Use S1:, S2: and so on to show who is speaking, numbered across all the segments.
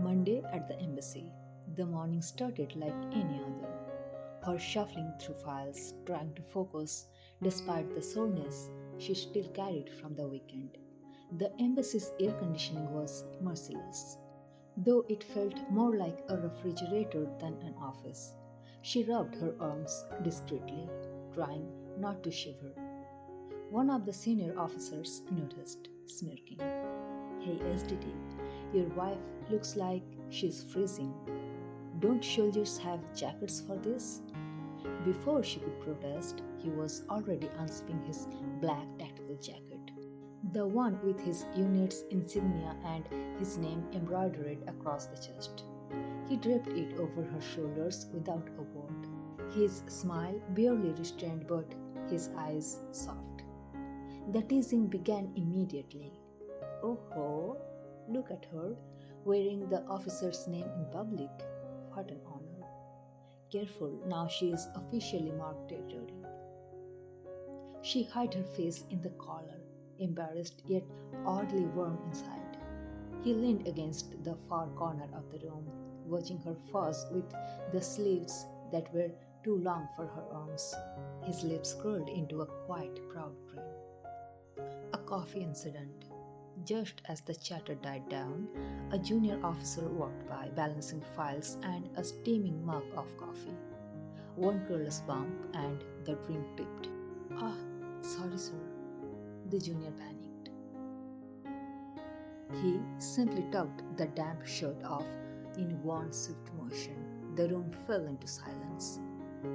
S1: Monday at the embassy. The morning started like any other. Her shuffling through files, trying to focus despite the soreness she still carried from the weekend. The embassy's air conditioning was merciless, though it felt more like a refrigerator than an office. She rubbed her arms discreetly, trying not to shiver. One of the senior officers noticed, smirking. Hey SDT, your wife looks like she's freezing. Don't soldiers have jackets for this? Before she could protest, he was already unzipping his black tactical jacket, the one with his unit's insignia and his name embroidered across the chest. He draped it over her shoulders without a word, his smile barely restrained but his eyes soft. The teasing began immediately. Oh ho, look at her, wearing the officer's name in public. What an honor. Careful, now she is officially marked territory. She hid her face in the collar, embarrassed yet oddly warm inside. He leaned against the far corner of the room, watching her fuss with the sleeves that were too long for her arms. His lips curled into a quiet, proud grin. A coffee incident. Just as the chatter died down, a junior officer walked by, balancing files and a steaming mug of coffee. One careless bump, and the drink tipped. Ah, sorry, sir. The junior panicked. He simply tugged the damp shirt off in one swift motion. The room fell into silence.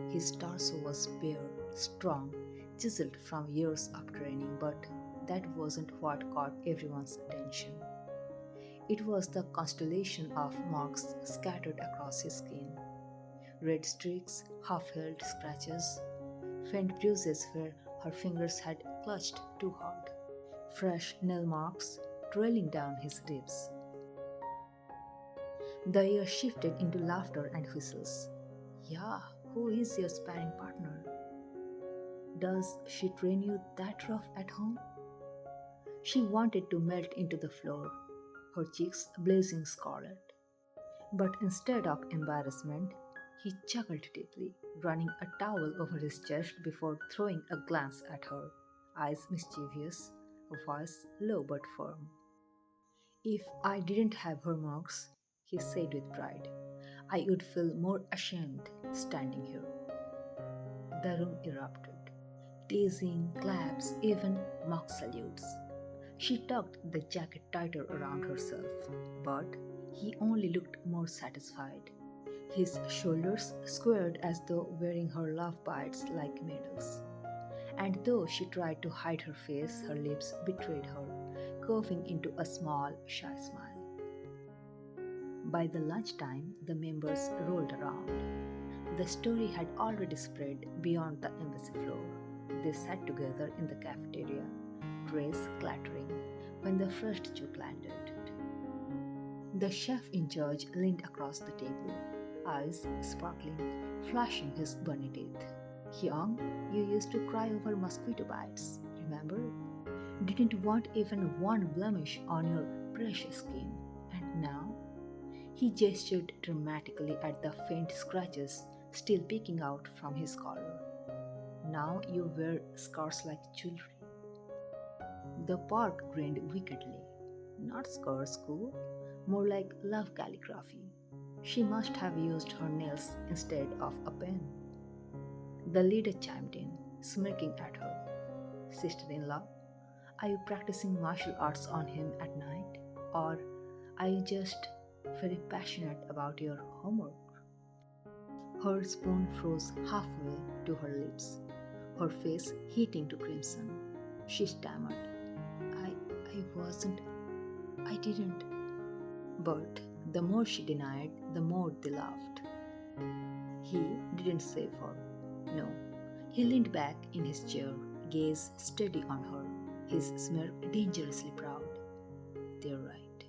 S1: His torso was bare, strong, chiseled from years of training, but that wasn't what caught everyone's attention. It was the constellation of marks scattered across his skin. Red streaks, half-healed scratches, faint bruises where her fingers had clutched too hard, fresh nail marks trailing down his ribs. The air shifted into laughter and whistles. Yeah, who is your sparring partner? Does she train you that rough at home? She wanted to melt into the floor, her cheeks blazing scarlet. But instead of embarrassment, he chuckled deeply, running a towel over his chest before throwing a glance at her, eyes mischievous, voice low but firm. If I didn't have her marks, he said with pride, I would feel more ashamed standing here. The room erupted. Teasing, claps, even mock salutes. She tucked the jacket tighter around herself, but he only looked more satisfied. His shoulders squared as though wearing her love bites like medals. And though she tried to hide her face, her lips betrayed her, curving into a small, shy smile. By the lunchtime, the members rolled around. The story had already spread beyond the embassy floor. They sat together in the cafeteria, trays clattering, when the first joke landed. The chef in charge leaned across the table, eyes sparkling, flashing his bunny teeth. Young, you used to cry over mosquito bites, remember? Didn't want even one blemish on your precious skin. And now? He gestured dramatically at the faint scratches still peeking out from his collar. Now you wear scars like jewelry. The park grinned wickedly. Not scars, school, more like love calligraphy. She must have used her nails instead of a pen. The leader chimed in, smirking at her. Sister-in-law, are you practicing martial arts on him at night? Or are you just very passionate about your homework? Her spoon froze halfway to her lips, her face heating to crimson. She stammered, I wasn't, I didn't. But the more she denied, the more they laughed. He didn't save her. No. He leaned back in his chair, gaze steady on her, his smirk dangerously proud. They're right,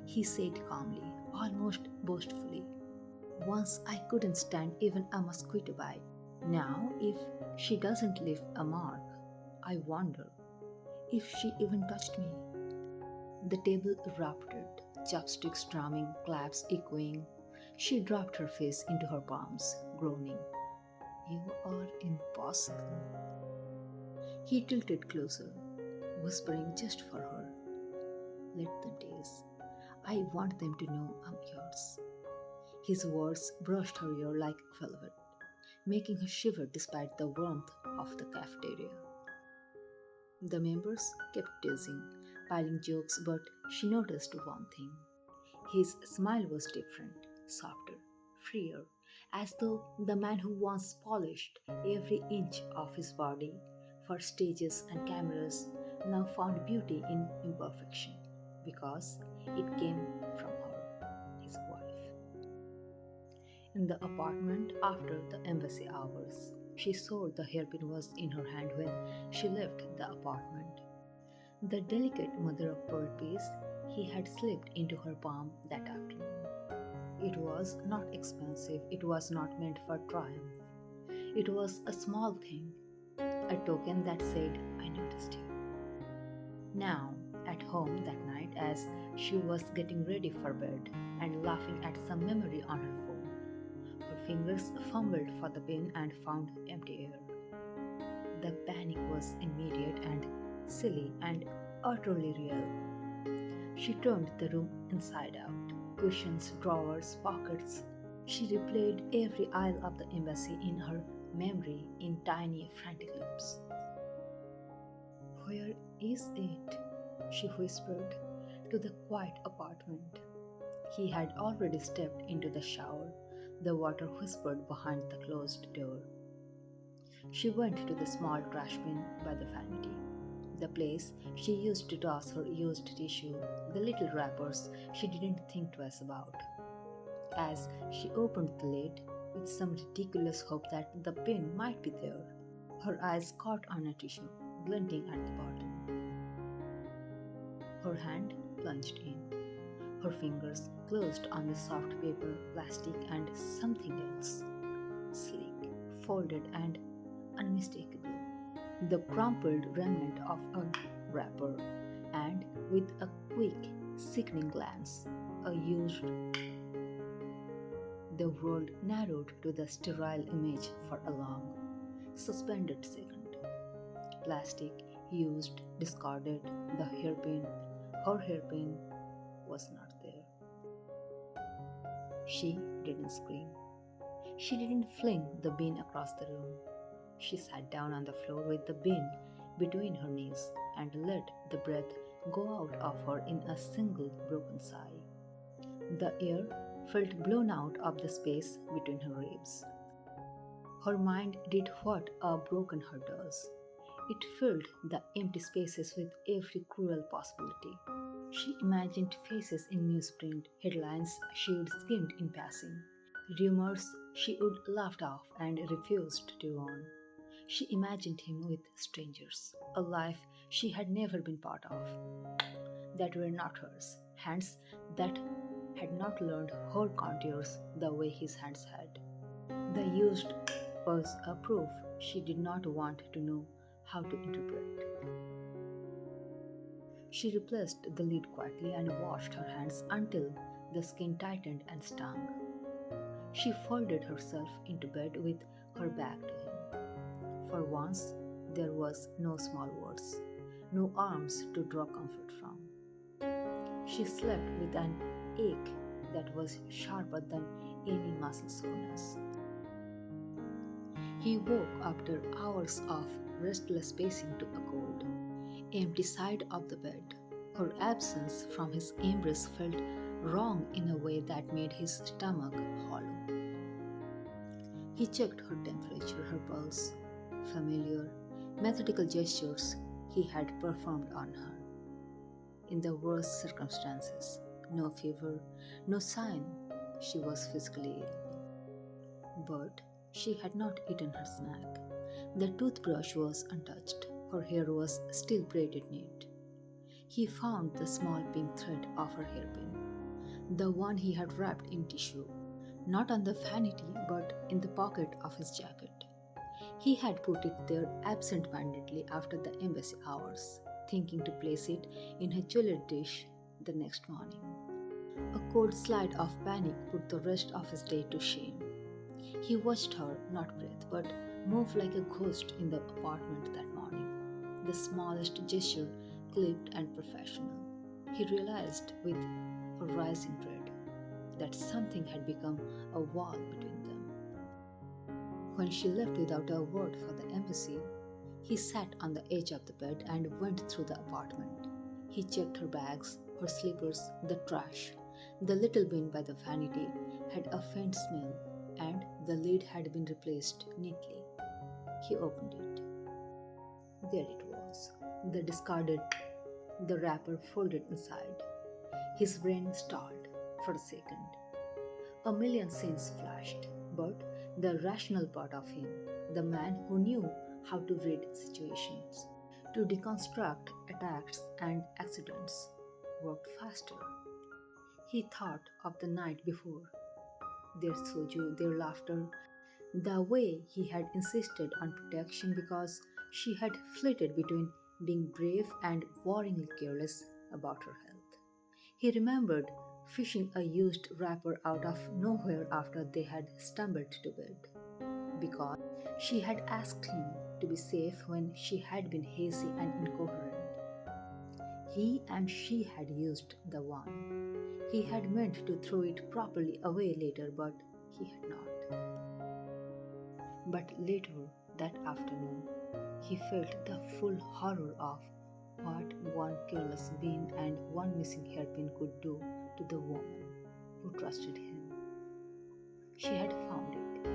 S1: he said calmly, almost boastfully. Once I couldn't stand even a mosquito bite. Now, if she doesn't leave a mark, I wonder if she even touched me. The table erupted. chopsticks drumming, claps echoing. She dropped her face into her palms, groaning, "You are impossible." He tilted closer, whispering just for her, "Let them tease. I want them to know I'm yours." His words brushed her ear like velvet, making her shiver despite the warmth of the cafeteria. The members kept teasing, piling jokes, but she noticed one thing. His smile was different, softer, freer, as though the man who once polished every inch of his body for stages and cameras now found beauty in imperfection because it came from her, his wife. In the apartment after the embassy hours, she saw the hairpin was in her hand when she left the apartment. The delicate mother of pearl piece he had slipped into her palm that afternoon. It was not expensive, it was not meant for triumph. It was a small thing, a token that said, "I noticed you." Now, at home that night, as she was getting ready for bed and laughing at some memory on her phone, her fingers fumbled for the pin and found empty air. The panic was immediate and silly and utterly real. She turned the room inside out, cushions, drawers, pockets. She replayed every aisle of the embassy in her memory in tiny, frantic loops. "Where is it?" she whispered to the quiet apartment. He had already stepped into the shower, the water whispered behind the closed door. She went to the small trash bin by the vanity, the place she used to toss her used tissue, the little wrappers she didn't think twice about. As she opened the lid, with some ridiculous hope that the pin might be there, her eyes caught on a tissue, glinting at the bottom. Her hand plunged in. Her fingers closed on the soft paper, plastic, and something else. Sleek, folded, and unmistakable. The crumpled remnant of a wrapper, and with a quick, sickening glance, a used. The world narrowed to the sterile image for a long, suspended second. Plastic, used, discarded, the hairpin, her hairpin, was not there. She didn't scream. She didn't fling the bin across the room. She sat down on the floor with the bin between her knees and let the breath go out of her in a single broken sigh. The air felt blown out of the space between her ribs. Her mind did what a broken heart does. It filled the empty spaces with every cruel possibility. She imagined faces in newsprint, headlines she would skimmed in passing, rumors she would laughed off and refused to own. She imagined him with strangers, a life she had never been part of, that were not hers, hands that had not learned her contours the way his hands had. The used was a proof she did not want to know how to interpret. She replaced the lid quietly and washed her hands until the skin tightened and stung. She folded herself into bed with her back to him. For once, there was no small words, no arms to draw comfort from. She slept with an ache that was sharper than any muscle soreness. He woke after hours of restless pacing to a cold, empty side of the bed. Her absence from his embrace felt wrong in a way that made his stomach hollow. He checked her temperature, her pulse, familiar, methodical gestures he had performed on her. In the worst circumstances, no fever, no sign she was physically ill. But she had not eaten her snack. The toothbrush was untouched. Her hair was still braided neat. He found the small pink thread of her hairpin, the one he had wrapped in tissue, not on the vanity but in the pocket of his jacket. He had put it there absent-mindedly after the embassy hours, thinking to place it in her jewelry dish the next morning. A cold slide of panic put the rest of his day to shame. He watched her not breathe but move like a ghost in the apartment that morning. The smallest gesture clipped and professional. He realized with a rising dread that something had become a wall between them. When she left without a word for the embassy, he sat on the edge of the bed and went through the apartment. He checked her bags, her slippers, the trash. The little bin by the vanity had a faint smell, and the lid had been replaced neatly. He opened it. There it was, the discarded, the wrapper folded inside. His brain stalled for a second. A million scenes flashed, but the rational part of him, the man who knew how to read situations, to deconstruct attacks and accidents, worked faster. He thought of the night before, their soju, their laughter, the way he had insisted on protection because she had flitted between being brave and worryingly careless about her health. He remembered fishing a used wrapper out of nowhere after they had stumbled to bed, because she had asked him to be safe when she had been hazy and incoherent. He and she had used the one. He had meant to throw it properly away later, but he had not. But later that afternoon, he felt the full horror of what one careless bean and one missing hairpin could do to the woman who trusted him. She had found it.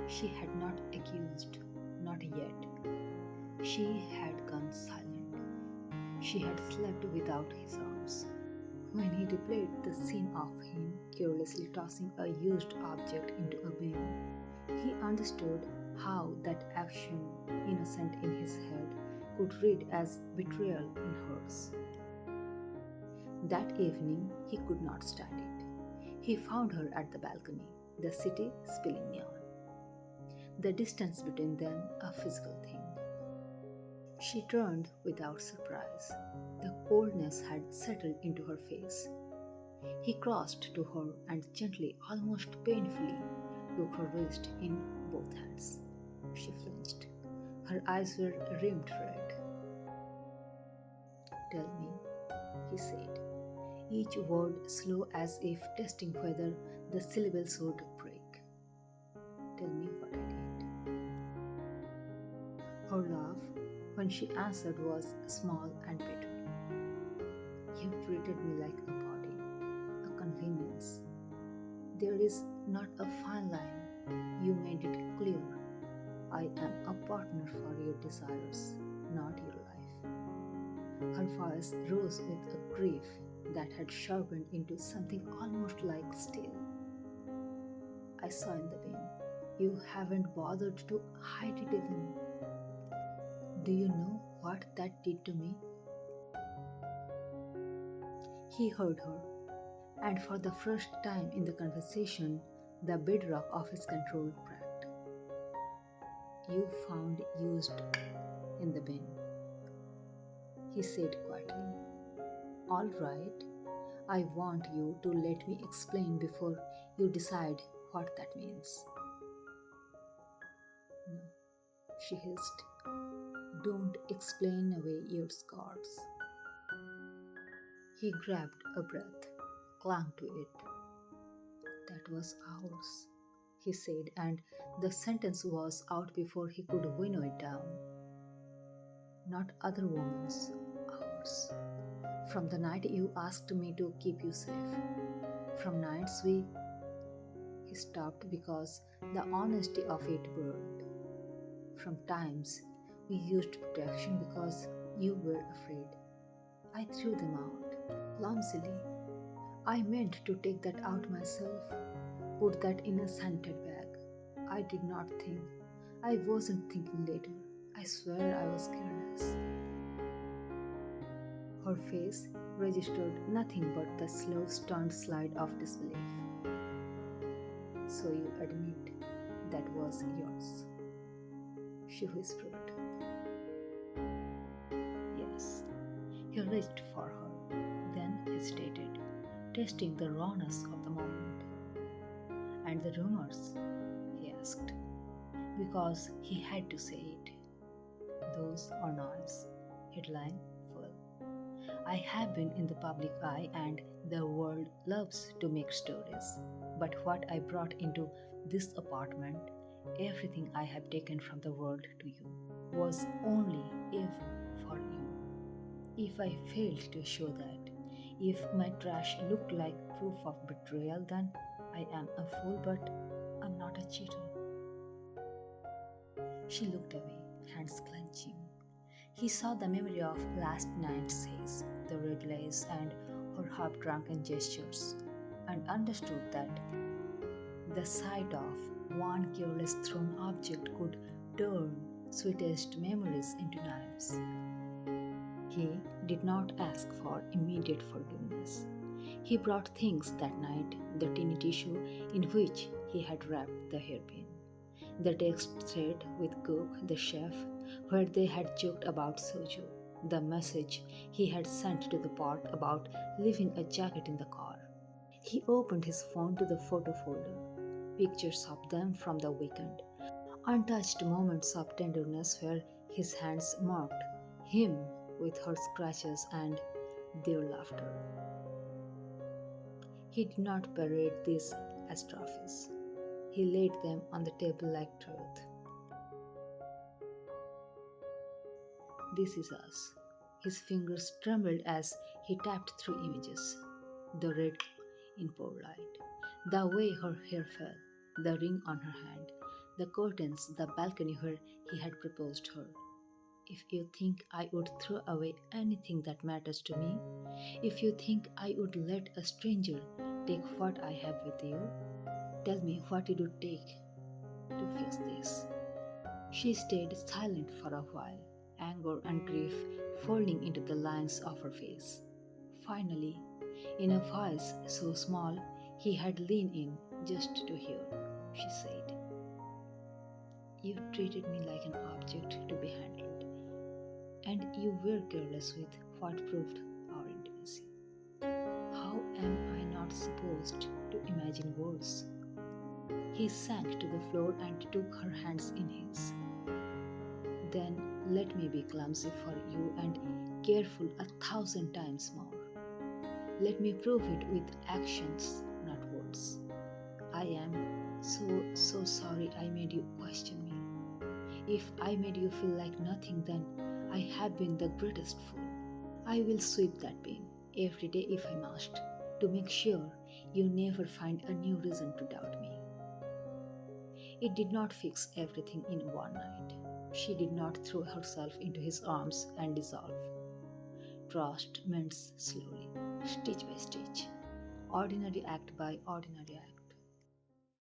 S1: She had not accused, not yet. She had gone silent. She had slept without his arms. When he replayed the scene of him carelessly tossing a used object into a bin, he understood how that action, innocent in his head, could read as betrayal in hers. That evening, he could not stand it. He found her at the balcony, the city spilling neon. The distance between them a physical thing. She turned without surprise. The coldness had settled into her face. He crossed to her and gently, almost painfully, took her wrist in both hands. She flinched. Her eyes were rimmed red. "Tell me," he said, each word slow as if testing whether the syllables would break. "Tell me what I did." Her laugh, when she answered, was small and bitter. "You treated me like a body, a convenience. There is not a fine line. You made it clear. I am a partner for your desires, not your life." Her voice rose with a grief that had sharpened into something almost like steel. "I saw in the bin. You haven't bothered to hide it even. Do you know what that did to me?" He heard her, and for the first time in the conversation, the bedrock of his control cracked. "You found used in the bin," he said quietly. "All right, I want you to let me explain before you decide what that means." "No," she hissed. "Don't explain away your scars." He grabbed a breath, clung to it. "That was ours," he said, and the sentence was out before he could winnow it down. "Not other women's, ours. From the night you asked me to keep you safe. From nights we..." He stopped because the honesty of it burned. "From times we used protection because you were afraid. I threw them out, clumsily. I meant to take that out myself, put that in a scented bag. I did not think. I wasn't thinking later. I swear I was careless." Her face registered nothing but the slow, stunned slide of disbelief. "So you admit that was yours?" she whispered. "Yes." He reached for her, then hesitated, testing the rawness of the moment. And the rumors? He asked, because he had to say it. Those are noise. Headline full. I have been in the public eye and the world loves to make stories. But what I brought into this apartment, everything I have taken from the world to you, was only ever for you. If I failed to show that, if my trash looked like proof of betrayal, then I am a fool, but I'm not a cheater. She looked away, hands clenching. He saw the memory of last night's haze, the red lace, and her half drunken gestures, and understood that the sight of one careless thrown object could turn sweetest memories into knives. He did not ask for immediate forgiveness. He brought things that night, the tiny tissue in which he had wrapped the hairpin, the text thread with Cook, the chef, where they had joked about soju, the message he had sent to the pot about leaving a jacket in the car. He opened his phone to the photo folder, pictures of them from the weekend, untouched moments of tenderness where his hands marked him with her scratches and their laughter. He did not parade these as trophies. He laid them on the table like truth. This is us. His fingers trembled as he tapped through images. The red in poor light, the way her hair fell, the ring on her hand, the curtains, the balcony where he had proposed her. If you think I would throw away anything that matters to me, if you think I would let a stranger take what I have with you, tell me what it would take to fix this. She stayed silent for a while, anger and grief folding into the lines of her face. Finally, in a voice so small he had leaned in just to hear, she said, you treated me like an object to be handled, and you were careless with what proved our intimacy. How am I not supposed to imagine worse? He sank to the floor and took her hands in his. Then let me be clumsy for you and careful 1,000 times more. Let me prove it with actions, not words. I am so sorry I made you question me. If I made you feel like nothing, then I have been the greatest fool. I will sweep that bin every day if I must, to make sure you never find a new reason to doubt me. It did not fix everything in one night. She did not throw herself into his arms and dissolve. Trust mends slowly, stitch by stitch, ordinary act by ordinary act.